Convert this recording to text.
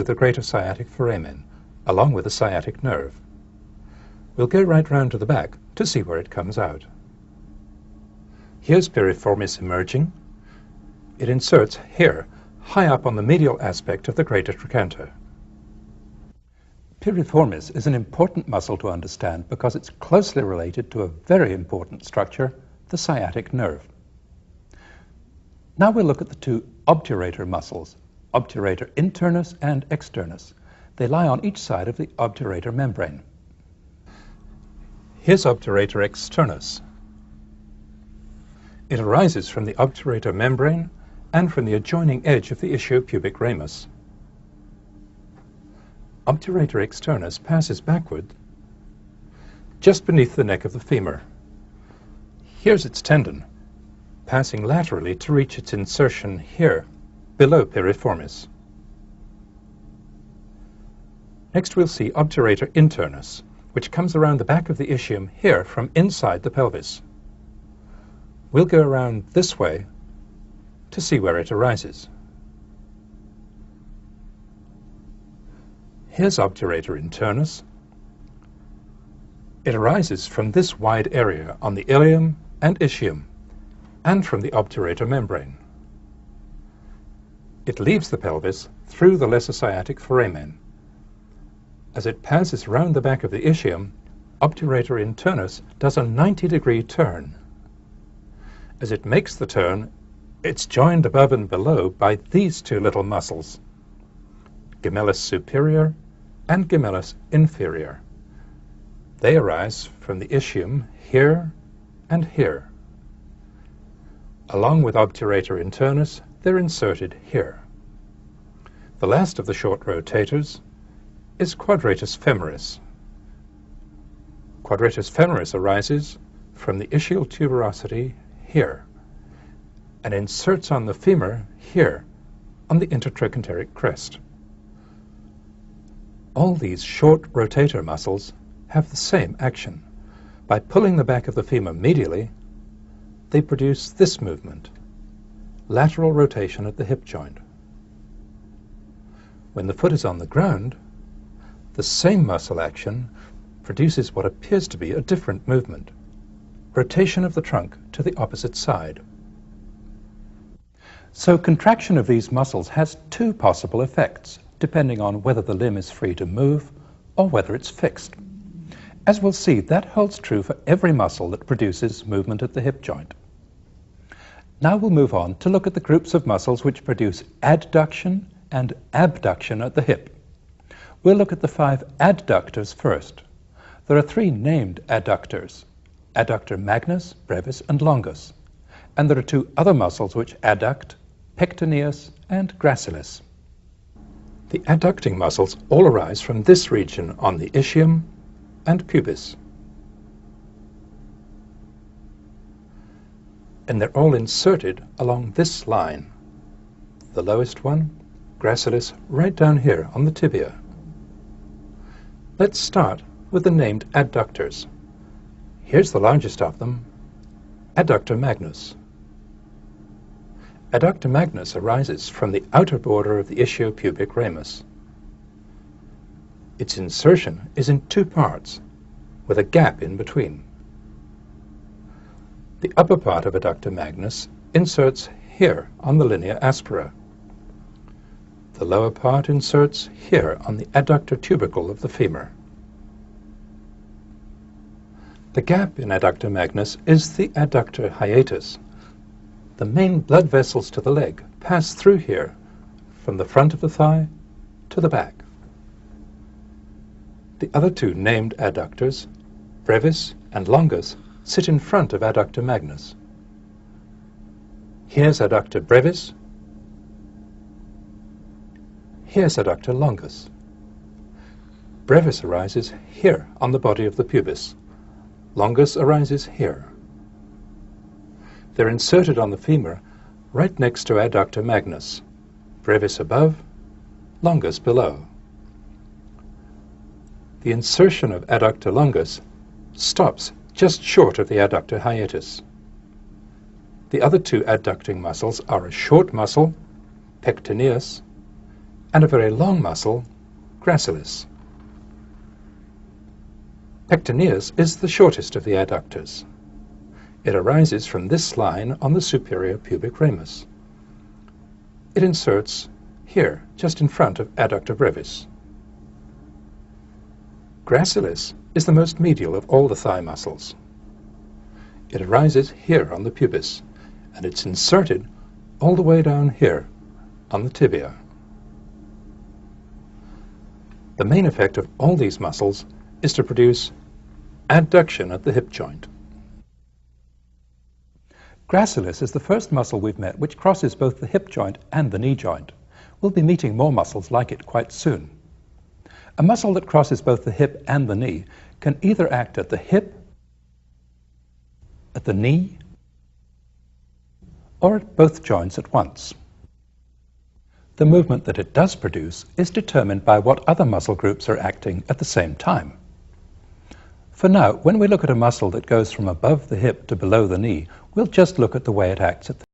the greater sciatic foramen, along with the sciatic nerve. We'll go right round to the back to see where it comes out. Here's piriformis emerging. It inserts here, high up on the medial aspect of the greater trochanter. Piriformis is an important muscle to understand because it's closely related to a very important structure, the sciatic nerve. Now we'll look at the two obturator muscles, obturator internus and externus. They lie on each side of the obturator membrane. Here's obturator externus. It arises from the obturator membrane and from the adjoining edge of the ischiopubic ramus. Obturator externus passes backward just beneath the neck of the femur. Here's its tendon, passing laterally to reach its insertion here, below piriformis. Next we'll see obturator internus, which comes around the back of the ischium here from inside the pelvis. We'll go around this way to see where it arises. Here's obturator internus. It arises from this wide area on the ilium and ischium, and from the obturator membrane. It leaves the pelvis through the lesser sciatic foramen. As it passes round the back of the ischium, obturator internus does a 90-degree turn. As it makes the turn, it's joined above and below by these two little muscles, gemellus superior and gemellus inferior. They arise from the ischium here and here. Along with obturator internus, they're inserted here. The last of the short rotators is quadratus femoris. Quadratus femoris arises from the ischial tuberosity here and inserts on the femur here on the intertrochanteric crest. All these short rotator muscles have the same action. By pulling the back of the femur medially, they produce this movement, lateral rotation at the hip joint. When the foot is on the ground, the same muscle action produces what appears to be a different movement, rotation of the trunk to the opposite side. So contraction of these muscles has two possible effects, depending on whether the limb is free to move or whether it's fixed. As we'll see, that holds true for every muscle that produces movement at the hip joint. Now we'll move on to look at the groups of muscles which produce adduction and abduction at the hip. We'll look at the 5 adductors first. There are 3 named adductors, adductor magnus, brevis, and longus. And there are 2 other muscles which adduct, pectineus and gracilis. The adducting muscles all arise from this region on the ischium and pubis. And they're all inserted along this line. The lowest one, gracilis, right down here on the tibia. Let's start with the named adductors. Here's the largest of them, adductor magnus. Adductor magnus arises from the outer border of the ischiopubic ramus. Its insertion is in 2 parts, with a gap in between. The upper part of adductor magnus inserts here on the linea aspera. The lower part inserts here on the adductor tubercle of the femur. The gap in adductor magnus is the adductor hiatus. The main blood vessels to the leg pass through here from the front of the thigh to the back. The other 2 named adductors, brevis and longus, sit in front of adductor magnus. Here's adductor brevis. Here's adductor longus. Brevis arises here on the body of the pubis. Longus arises here. They're inserted on the femur right next to adductor magnus, brevis above, longus below. The insertion of adductor longus stops just short of the adductor hiatus. The other 2 adducting muscles are a short muscle, pectineus, and a very long muscle, gracilis. Pectineus is the shortest of the adductors. It arises from this line on the superior pubic ramus. It inserts here, just in front of adductor brevis. Gracilis is the most medial of all the thigh muscles. It arises here on the pubis, and it's inserted all the way down here on the tibia. The main effect of all these muscles is to produce adduction at the hip joint. Gracilis is the first muscle we've met which crosses both the hip joint and the knee joint. We'll be meeting more muscles like it quite soon. A muscle that crosses both the hip and the knee can either act at the hip, at the knee, or at both joints at once. The movement that it does produce is determined by what other muscle groups are acting at the same time. For now, when we look at a muscle that goes from above the hip to below the knee, we'll just look at the way it acts at the